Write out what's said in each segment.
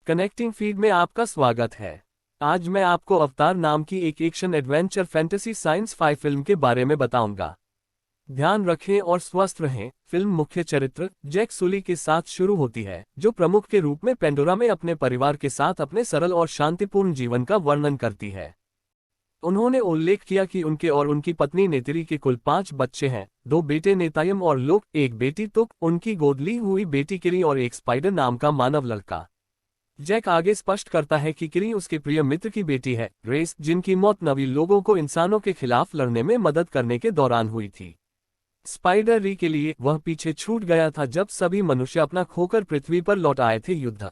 Connecting feed में आपका स्वागत है। आज मैं आपको अवतार नाम की एक action adventure fantasy science fi film के बारे में बताऊंगा। ध्यान रखें और स्वस्थ रहें। फिल्म मुख्य चरित्र जैक सुली के साथ शुरू होती है, जो प्रमुख के रूप में पेंडोरा में अपने परिवार के साथ अपने सरल और शांतिपूर्ण जीवन का वर्णन करती है। उन्होंने उल्लेख किया कि उनके और उनकी पत्नी नेतरी के कुल 5 बच्चे हैं, 2 बेटे नेतायम और लोक, एक बेटी तुक, उनकी गोद ली हुई बेटी किरी और एक स्पाइडर नाम का मानव लड़का। जैक आगे स्पष्ट करता है कि किरी उसके प्रिय मित्र की बेटी है, रेस, जिनकी मौत नवी लोगों को इंसानों के खिलाफ लड़ने में मदद करने के दौरान हुई थी। स्पाइडर री के लिए वह पीछे छूट गया था जब सभी मनुष्य अपना खोकर पृथ्वी पर लौट आए थे। युद्ध।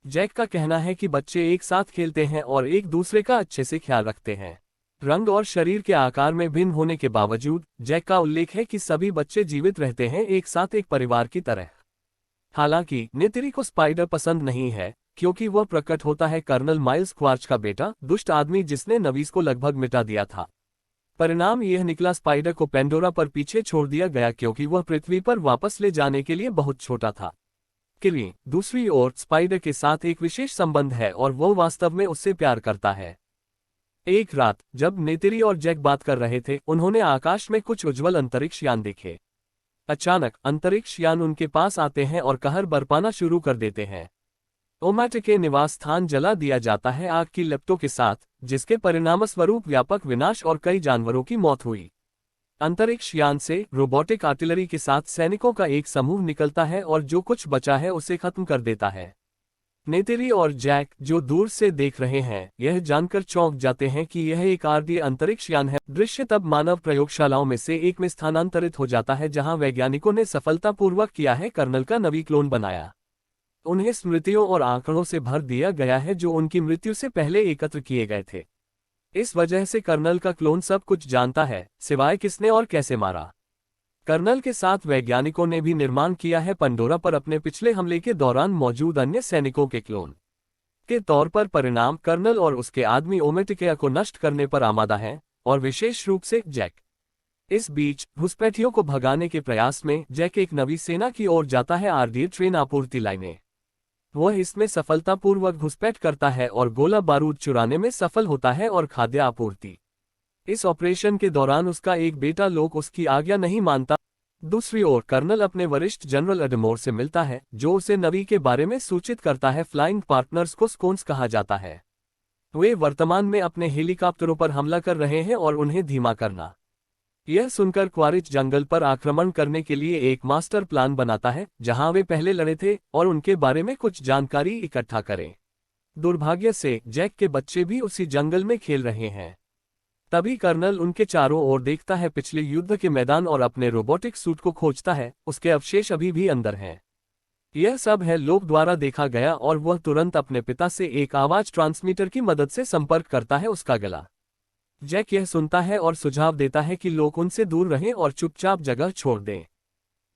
जैक का कहना है कि बच्चे एक साथ खेलते हैं और एक दूसरे का अच्छे से ख्याल रखते हैं। रंग और शरीर के आकार में भिन्न होने के बावजूद जैक का उल्लेख है कि सभी बच्चे जीवित रहते हैं, एक साथ एक परिवार की तरह। हालांकि नेतरी को स्पाइडर पसंद नहीं है, क्योंकि वह प्रकट होता है कर्नल माइल्स क्वार्च का बेटा, दुष्ट आदमी जिसने नवीस को लगभग मिटा दिया था। परिणाम यह निकला, स्पाइडर को पेंडोरा पर पीछे छोड़ दिया गया क्योंकि वह पृथ्वी पर वापस ले जाने के लिए बहुत छोटा था। किरी, दूसरी ओर, स्पाइडर के साथ एक विशेष संबंध है और वह वास्तव में उससे प्यार करता है। एक रात जब नेतरी और जैक बात कर रहे थे, उन्होंने आकाश में कुछ उज्जवल अंतरिक्ष यान देखे। अचानक अंतरिक्ष यान उनके पास आते हैं और कहर बरपाना शुरू कर देते हैं। ओमेटे के निवास स्थान जला दिया जाता है आग की लपटों के साथ, जिसके परिणामस्वरूप व्यापक विनाश और कई जानवरों की मौत हुई। अंतरिक्ष यान से रोबोटिक आर्टिलरी के साथ सैनिकों का एक समूह निकलता है और जो कुछ बचा है उसे खत्म कर देता है। नेतरी और जैक, जो दूर से देख रहे हैं, यह जानकर चौंक जाते हैं कि यह एक आर्डीय अंतरिक्ष यान है। दृश्य तब मानव प्रयोगशालाओं में से एक में स्थानांतरित हो जाता है, जहां वैज्ञानिकों ने सफलतापूर्वक किया है कर्नल का नवी क्लोन बनाया। उन्हें स्मृतियों और आंकड़ों से भर दिया गया है जो उनकी मृत्यु से पहले एकत्र किए गए थे। इस वजह से कर्नल का क्लोन सब कुछ जानता है, सिवाय किसने और कैसे मारा। कर्नल के साथ वैज्ञानिकों ने भी निर्माण किया है पेंडोरा पर अपने पिछले हमले के दौरान मौजूद अन्य सैनिकों के क्लोन के तौर पर। परिणाम, कर्नल और उसके आदमी ओमेटिकेया को नष्ट करने पर आमादा हैं, और विशेष रूप से जैक। इस बीच घुसपैठियों को भगाने के प्रयास में जैक एक नवी सेना की ओर जाता है, आर्डीय ट्रेन आपूर्ति लाइनें। वह इसमें सफलतापूर्वक घुसपैठ करता है और गोला बारूद चुराने में सफल होता है और खाद्य आपूर्ति। इस ऑपरेशन के दौरान उसका एक बेटा लोक उसकी आज्ञा नहीं मानता। दूसरी ओर कर्नल अपने वरिष्ठ जनरल एडमोर से मिलता है, जो उसे नवी के बारे में सूचित करता है। फ्लाइंग पार्टनर्स को स्कोन्स कहा जाता है। वे वर्तमान में अपने हेलीकॉप्टरों पर हमला कर रहे हैं और उन्हें धीमा करना। यह सुनकर क्वारिच जंगल पर आक्रमण करने के लिए एक मास्टर प्लान बनाता है, जहां वे पहले लड़े थे, और उनके बारे में कुछ जानकारी इकट्ठा करें। दुर्भाग्य से जैक के बच्चे भी उसी जंगल में खेल रहे हैं। तभी कर्नल उनके चारों ओर देखता है, पिछले युद्ध के मैदान, और अपने रोबोटिक सूट को खोजता है। उसके अवशेष अभी भी अंदर हैं। यह सब है लोक द्वारा देखा गया, और वह तुरंत अपने पिता से एक आवाज ट्रांसमीटर की मदद से संपर्क करता है, उसका गला। जैक यह सुनता है और सुझाव देता है कि लोग उनसे दूर रहें और चुपचाप जगह छोड़ दें।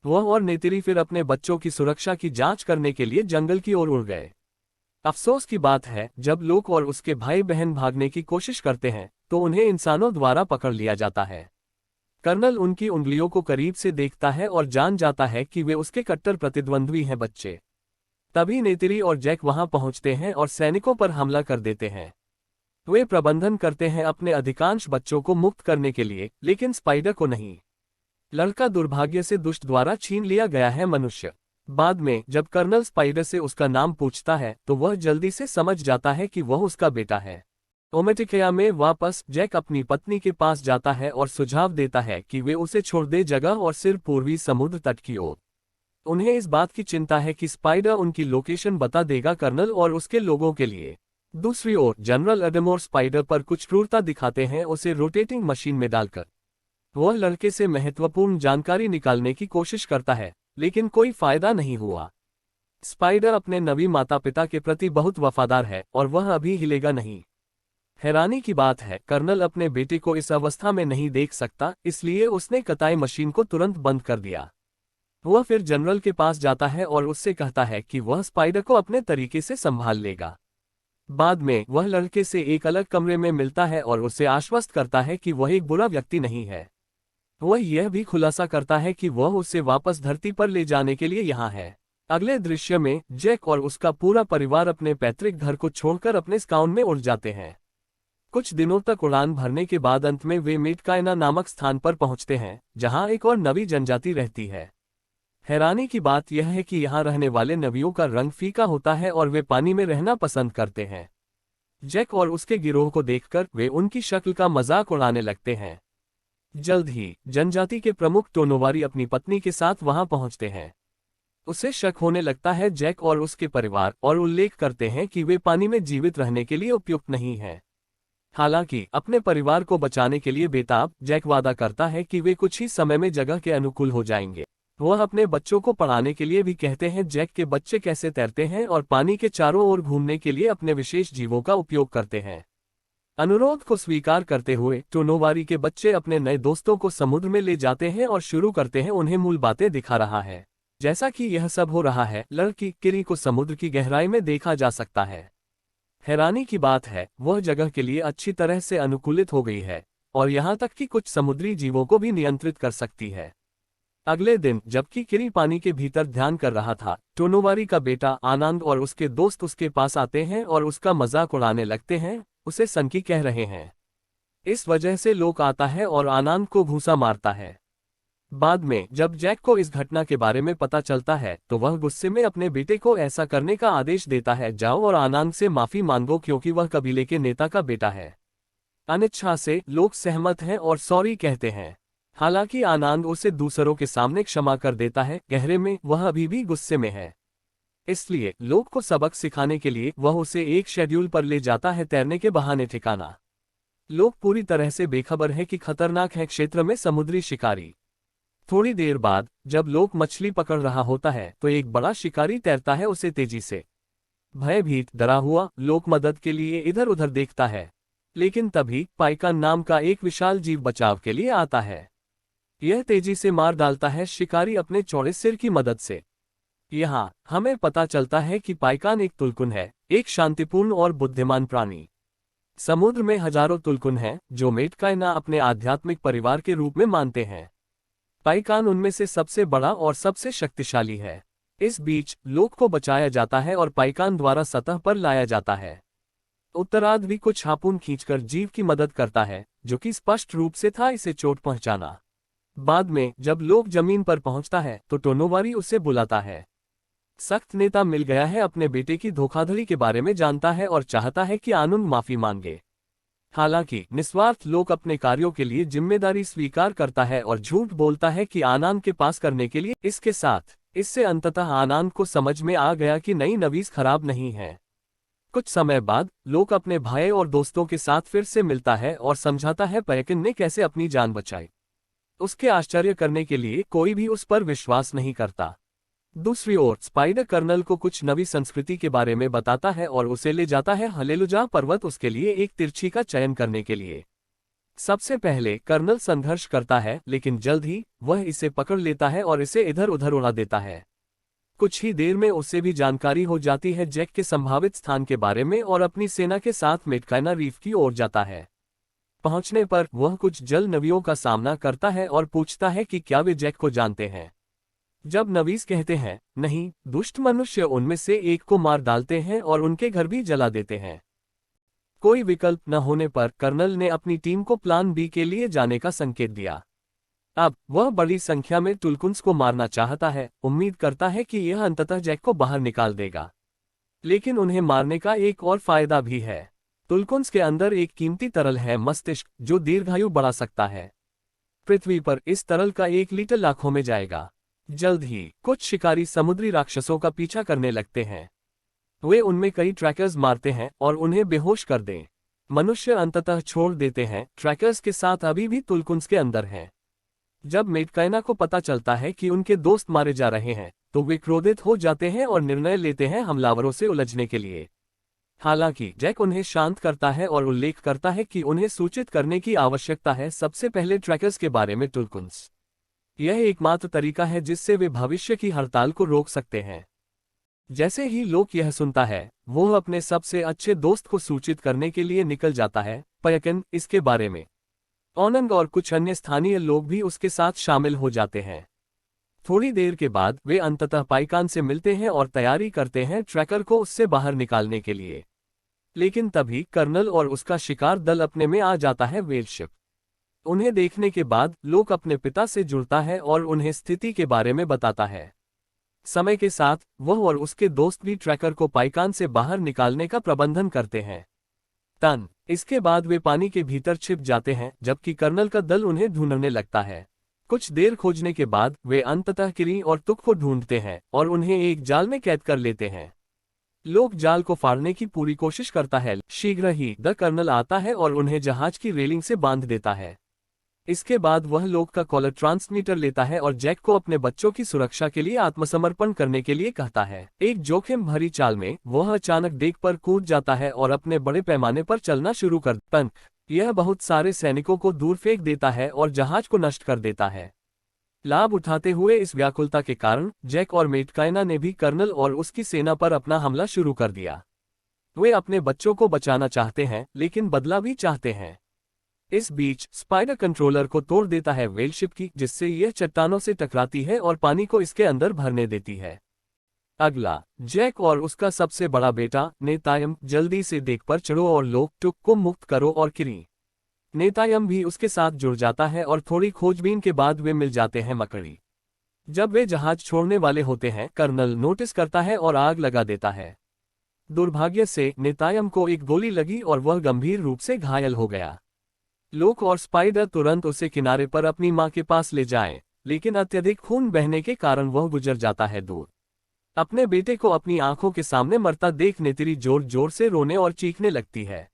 वह और नेतरी फिर अपने बच्चों की सुरक्षा की जांच करने के लिए जंगल की ओर उड़ गए। अफसोस की बात है, जब लोक और उसके भाई बहन भागने की कोशिश करते हैं तो उन्हें इंसानों द्वारा पकड़ लिया जाता है। कर्नल उनकी उंगलियों को करीब से देखता है और जान जाता है कि वे उसके कट्टर प्रतिद्वंद्वी हैं, बच्चे। तभी नेतरी और जैक वहां पहुंचते हैं और सैनिकों पर हमला कर देते हैं। वे प्रबंधन करते हैं अपने अधिकांश बच्चों को मुक्त करने के लिए, लेकिन स्पाइडर को नहीं। लड़का दुर्भाग्य से दुष्ट द्वारा छीन लिया गया है। मनुष्य। बाद में जब कर्नल स्पाइडर से उसका नाम पूछता है तो वह जल्दी से समझ जाता है कि वह उसका बेटा है। ओमेटिकेया में वापस जैक अपनी पत्नी के पास जाता है और सुझाव देता है कि वे उसे छोड़ दे जगह और सिर्फ पूर्वी समुद्र तट की ओर। उन्हें इस बात की चिंता है कि स्पाइडर उनकी लोकेशन बता देगा कर्नल और उसके लोगों के लिए। दूसरी ओर जनरल एडमोर स्पाइडर पर कुछ क्रूरता दिखाते हैं, उसे रोटेटिंग मशीन में डालकर। वह लड़के से महत्वपूर्ण जानकारी निकालने की कोशिश करता है, लेकिन कोई फायदा नहीं हुआ। स्पाइडर अपने नवी माता पिता के प्रति बहुत वफादार है और वह अभी हिलेगा नहीं। हैरानी की बात है, कर्नल अपने बेटे को इस अवस्था में नहीं देख सकता, इसलिए उसने कताई मशीन को तुरंत बंद कर दिया। वह फिर जनरल के पास जाता है और उससे कहता है कि वह स्पाइडर को अपने तरीके से संभाल लेगा। बाद में वह लड़के से एक अलग कमरे में मिलता है और उसे आश्वस्त करता है कि वह एक बुरा व्यक्ति नहीं है। वह यह भी खुलासा करता है कि वह उसे वापस धरती पर ले जाने के लिए यहाँ है। अगले दृश्य में जैक और उसका पूरा परिवार अपने पैतृक घर को छोड़कर अपने स्काउट में उड़ जाते हैं। कुछ दिनों तक उड़ान भरने के बाद अंत में वे मेटकाइना नामक स्थान पर पहुंचते हैं, जहां एक और नवी जनजाति रहती है। हैरानी की बात यह है कि यहाँ रहने वाले नवियों का रंग फीका होता है और वे पानी में रहना पसंद करते हैं। जैक और उसके गिरोह को देखकर वे उनकी शक्ल का मजाक उड़ाने लगते हैं। जल्द ही जनजाति के प्रमुख टोनोवारी अपनी पत्नी के साथ वहां पहुंचते हैं। उसे शक होने लगता है जैक और उसके परिवार, और उल्लेख करते हैं कि वे पानी में जीवित रहने के लिए उपयुक्त नहीं हैं। हालांकि अपने परिवार को बचाने के लिए बेताब, जैक वादा करता है कि वे कुछ ही समय में जगह के अनुकूल हो जाएंगे। वह अपने बच्चों को पढ़ाने के लिए भी कहते हैं। जैक के बच्चे कैसे तैरते हैं और पानी के चारों ओर घूमने के लिए अपने विशेष जीवों का उपयोग करते हैं। अनुरोध को स्वीकार करते हुए टोनोवारी के बच्चे अपने नए दोस्तों को समुद्र में ले जाते हैं और शुरू करते हैं उन्हें मूल बातें दिखा रहा है। जैसा कि यह सब हो रहा है, लड़की किरी को समुद्र की गहराई में देखा जा सकता है। हैरानी की बात है, वह जगह के लिए अच्छी तरह से अनुकूलित हो गई है और यहाँ तक कि कुछ समुद्री जीवों को भी नियंत्रित कर सकती है। अगले दिन जबकि किरी पानी के भीतर ध्यान कर रहा था, टोनोवारी का बेटा आनंद और उसके दोस्त उसके पास आते हैं और उसका मजाक उड़ाने लगते हैं, उसे सनकी कह रहे हैं। इस वजह से लोक आता है और आनंद को घूंसा मारता है। बाद में जब जैक को इस घटना के बारे में पता चलता है तो वह गुस्से में अपने बेटे को ऐसा करने का आदेश देता है, जाओ और आनंद से माफी मांगो क्योंकि वह कबीले के नेता का बेटा है। अनिच्छा से लोग सहमत हैं और सॉरी कहते हैं। हालांकि आनंद उसे दूसरों के सामने क्षमा कर देता है, गहरे में वह अभी भी गुस्से में है। इसलिए लोग को सबक सिखाने के लिए वह उसे एक शेड्यूल पर ले जाता है, तैरने के बहाने ठिकाना। लोग पूरी तरह से बेखबर है कि खतरनाक है क्षेत्र में समुद्री शिकारी। थोड़ी देर बाद जब लोग मछली पकड़ रहा होता है तो एक बड़ा शिकारी तैरता है उसे तेजी से। भयभीत डरा हुआ लोग मदद के लिए इधर उधर देखता है, लेकिन तभी पाइकान नाम का एक विशाल जीव बचाव के लिए आता है। यह तेजी से मार डालता है शिकारी अपने चौड़े सिर की मदद से। यहाँ हमें पता चलता है कि पाइकान एक तुलकुन है, एक शांतिपूर्ण और बुद्धिमान प्राणी। समुद्र में हजारों तुलकुन हैं जो मेटकाइना अपने आध्यात्मिक परिवार के रूप में मानते हैं। पाइकान उनमें से सबसे बड़ा और सबसे शक्तिशाली है। इस बीच लोक को बचाया जाता है और पाइकान द्वारा सतह पर लाया जाता है। उत्तरार्ध भी कुछ हार्पून खींचकर जीव की मदद करता है, जो कि स्पष्ट रूप से था इसे चोट पहुंचाना। बाद में जब लोग जमीन पर पहुंचता है तो टोनोवारी उसे बुलाता है। सख्त नेता मिल गया है, अपने बेटे की धोखाधड़ी के बारे में जानता है और चाहता है कि आनंद माफी मांगे। हालांकि निस्वार्थ लोग अपने कार्यों के लिए जिम्मेदारी स्वीकार करता है और झूठ बोलता है कि आनंद के पास करने के लिए। इसके साथ इससे अंततः आनंद को समझ में आ गया कि नई नवीस खराब नहीं है। कुछ समय बाद लोग अपने भाई और दोस्तों के साथ फिर से मिलता है और समझाता है पैकिन ने कैसे अपनी जान बचाई। उसके आश्चर्य करने के लिए कोई भी उस पर विश्वास नहीं करता। दूसरी ओर स्पाइडर कर्नल को कुछ नवी संस्कृति के बारे में बताता है और उसे ले जाता है हलेलुजा पर्वत उसके लिए एक तिरछी का चयन करने के लिए। सबसे पहले कर्नल संघर्ष करता है, लेकिन जल्द ही वह इसे पकड़ लेता है और इसे इधर उधर उड़ा देता है। कुछ ही देर में उसे भी जानकारी हो जाती है जैक के संभावित स्थान के बारे में और अपनी सेना के साथ मेटकाइना रीफ की ओर जाता है। पहुंचने पर वह कुछ जल नवियों का सामना करता है और पूछता है कि क्या वे जैक को जानते हैं। जब नवीस कहते हैं नहीं, दुष्ट मनुष्य उनमें से एक को मार डालते हैं और उनके घर भी जला देते हैं। कोई विकल्प न होने पर कर्नल ने अपनी टीम को प्लान बी के लिए जाने का संकेत दिया। अब वह बड़ी संख्या में टुलकुन्स को मारना चाहता है, उम्मीद करता है कि यह अंततः जैक को बाहर निकाल देगा। लेकिन उन्हें मारने का एक और फायदा भी है। टुलकुन्स के अंदर एक कीमती तरल है, मस्तिष्क, जो दीर्घायु बढ़ा सकता है। पृथ्वी पर इस तरल का 1 लीटर लाखों में जाएगा। जल्द ही कुछ शिकारी समुद्री राक्षसों का पीछा करने लगते हैं। वे उनमें कई ट्रैकर्स मारते हैं और उन्हें बेहोश कर दें। मनुष्य अंततः छोड़ देते हैं, ट्रैकर्स के साथ अभी भी तुलकुन्स के अंदर हैं। जब मेटकाइना को पता चलता है कि उनके दोस्त मारे जा रहे हैं तो वे क्रोधित हो जाते हैं और निर्णय लेते हैं हमलावरों से उलझने के लिए। हालांकि जैक उन्हें शांत करता है और उल्लेख करता है कि उन्हें सूचित करने की आवश्यकता है, सबसे पहले ट्रैकर्स के बारे में टुलकुन्स। यह एकमात्र तरीका है जिससे वे भविष्य की हड़ताल को रोक सकते हैं। जैसे ही लोक यह सुनता है, वो अपने सबसे अच्छे दोस्त को सूचित करने के लिए निकल जाता है, पैकिन, इसके बारे में। आनंद और कुछ अन्य स्थानीय लोग भी उसके साथ शामिल हो जाते हैं। थोड़ी देर के बाद वे अंततः पाइकान से मिलते हैं और तैयारी करते हैं ट्रैकर को उससे बाहर निकालने के लिए। लेकिन तभी कर्नल और उसका शिकार दल अपने में आ जाता है व्हेल शिप। उन्हें देखने के बाद लोक अपने पिता से जुड़ता है और उन्हें स्थिति के बारे में बताता है। समय के साथ वह और उसके दोस्त भी ट्रैकर को पाइकान से बाहर निकालने का प्रबंधन करते हैं। इसके बाद वे पानी के भीतर छिप जाते हैं जबकि कर्नल का दल उन्हें ढूंढने लगता है। कुछ देर खोजने के बाद वे अंततः किरी और तुक को ढूंढते हैं और उन्हें एक जाल में कैद कर लेते हैं। लोक जाल को फाड़ने की पूरी कोशिश करता है। शीघ्र ही द कर्नल आता है और उन्हें जहाज की रेलिंग से बांध देता है। इसके बाद वह लोक का कॉलर ट्रांसमीटर लेता है और जैक को अपने बच्चों की सुरक्षा के लिए आत्मसमर्पण करने के लिए कहता है। एक जोखिम भरी चाल में वह अचानक डेक पर कूद जाता है और अपने बड़े पैमाने पर चलना शुरू करता है। यह बहुत सारे सैनिकों को दूर फेंक देता है और जहाज को नष्ट कर देता है। लाभ उठाते हुए इस व्याकुलता के कारण जैक और मेटकाइना ने भी कर्नल और उसकी सेना पर अपना हमला शुरू कर दिया। वे अपने बच्चों को बचाना चाहते हैं लेकिन बदला भी चाहते हैं। इस बीच स्पाइडर कंट्रोलर को तोड़ देता है व्हेल शिप की, जिससे यह चट्टानों से टकराती है और पानी को इसके अंदर भरने देती है। अगला, जैक और उसका सबसे बड़ा बेटा नेतायम जल्दी से डेक पर चढ़ो और लोक टुक को मुक्त करो और किरी। नेतायम भी उसके साथ जुड़ जाता है और थोड़ी खोजबीन के बाद वे मिल जाते हैं मकड़ी। जब वे जहाज छोड़ने वाले होते हैं कर्नल नोटिस करता है और आग लगा देता है। दुर्भाग्य से नेतायम को एक गोली लगी और वह गंभीर रूप से घायल हो गया। लोक और स्पाइडर तुरंत उसे किनारे पर अपनी मां के पास ले जाएं, लेकिन अत्यधिक खून बहने के कारण वह गुजर जाता है दूर। अपने बेटे को अपनी आंखों के सामने मरता देख नेत्री जोर जोर से रोने और चीखने लगती है।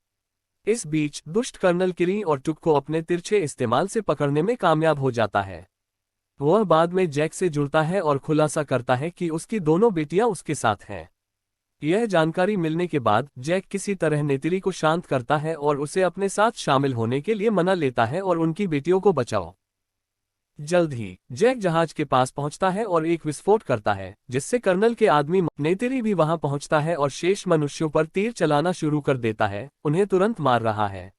इस बीच दुष्ट कर्नल किरी और टुक को अपने तिरछे इस्तेमाल से पकड़ने में कामयाब हो जाता है। वह बाद में जैक से जुड़ता है और खुलासा करता है कि उसकी दोनों बेटियां उसके साथ हैं। यह जानकारी मिलने के बाद जैक किसी तरह नेत्री को शांत करता है और उसे अपने साथ शामिल होने के लिए मना लेता है और उनकी बेटियों को बचाओ। जल्द ही जैक जहाज के पास पहुंचता है और एक विस्फोट करता है, जिससे कर्नल के आदमी नेत्री भी वहां पहुंचता है और शेष मनुष्यों पर तीर चलाना शुरू कर देता है, उन्हें तुरंत मार रहा है।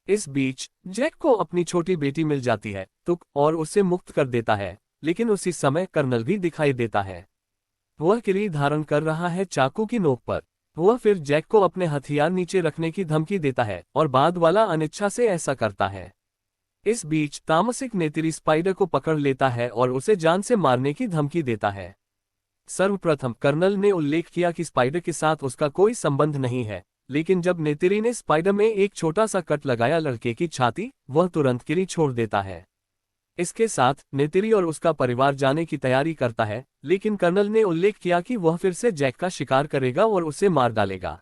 इस बीच जैक को अपनी छोटी बेटी मिल जाती है तुक और उसे मुक्त कर देता है, लेकिन उसी समय कर्नल भी दिखाई देता है। वह किरी धारण कर रहा है चाकू की नोक पर। वह फिर जैक को अपने हथियार नीचे रखने की धमकी देता है और बाद वाला अनिच्छा से ऐसा करता है। इस बीच तामसिक नेत्री स्पाइडर को पकड़ लेता है और उसे जान से मारने की धमकी देता है। सर्वप्रथम कर्नल ने उल्लेख किया कि स्पाइडर के साथ उसका कोई संबंध नहीं है, लेकिन जब नेत्री ने स्पाइडर में एक छोटा सा कट लगाया लड़के की छाती, वह तुरंत किरी छोड़ देता है। इसके साथ नेत्री और उसका परिवार जाने की तैयारी करता है, लेकिन कर्नल ने उल्लेख किया कि वह फिर से जैक का शिकार करेगा और उसे मार डालेगा।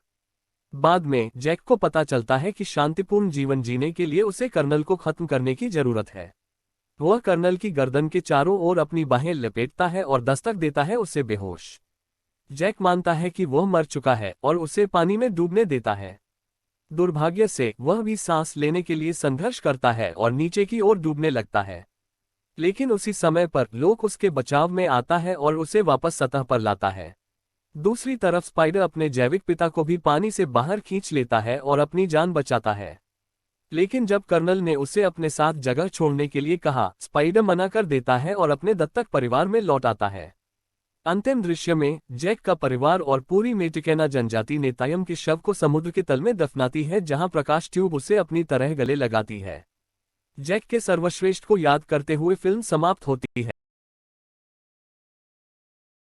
बाद में जैक को पता चलता है कि शांतिपूर्ण जीवन जीने के लिए उसे कर्नल को खत्म करने की जरूरत है। वह कर्नल की गर्दन के चारों ओर अपनी बाहें लपेटता है और दस्तक देता है उसे बेहोश। जैक मानता है कि वह मर चुका है और उसे पानी में डूबने देता है। दुर्भाग्य से वह भी सांस लेने के लिए संघर्ष करता है और नीचे की ओर डूबने लगता है, लेकिन उसी समय पर लोक उसके बचाव में आता है और उसे वापस सतह पर लाता है। दूसरी तरफ स्पाइडर अपने जैविक पिता को भी पानी से बाहर खींच लेता है और अपनी जान बचाता है, लेकिन जब कर्नल ने उसे अपने साथ जगह छोड़ने के लिए कहा, स्पाइडर मना कर देता है और अपने दत्तक परिवार में लौट आता है। अंतिम दृश्य में जैक का परिवार और पूरी मेटिकेना जनजाति नेतायम के शव को समुद्र के तल में दफनाती है, जहां प्रकाश ट्यूब उसे अपनी तरह गले लगाती है। जैक के सर्वश्रेष्ठ को याद करते हुए फिल्म समाप्त होती है।